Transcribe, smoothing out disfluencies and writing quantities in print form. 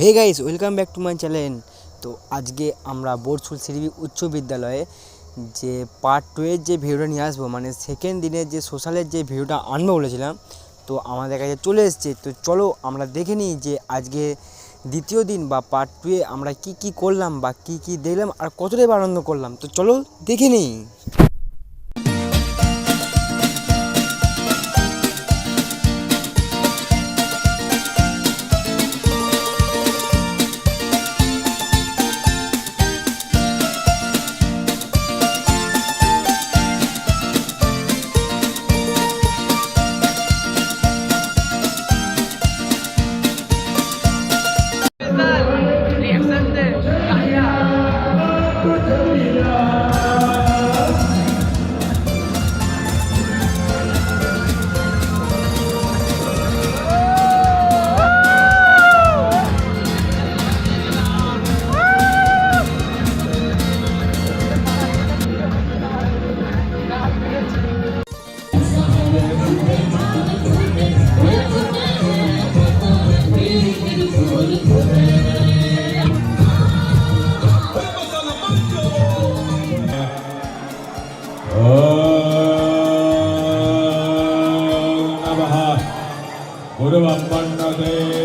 Hey guys, welcome back to my channel. তো আজকে আমরা বোরসুল সিরিবি উচ্চ বিদ্যালয়ে যে পার্ট 2 এর যে ভিডিওটা নিয়ে আসবো, মানে সেকেন্ড দিনের যে সোশ্যালের যে ভিডিওটা আনবো বলেছিলাম, তো আমাদের কাছে চলে এসছে। তো চলো আমরা দেখে নিই যে আজকে দ্বিতীয় দিন বা পার্ট 2 এ আমরা কি কি করলাম বা কি কি দেখলাম আর কতটাই আনন্দ করলাম। তো চলো দেখে নিই। Guru Bappanade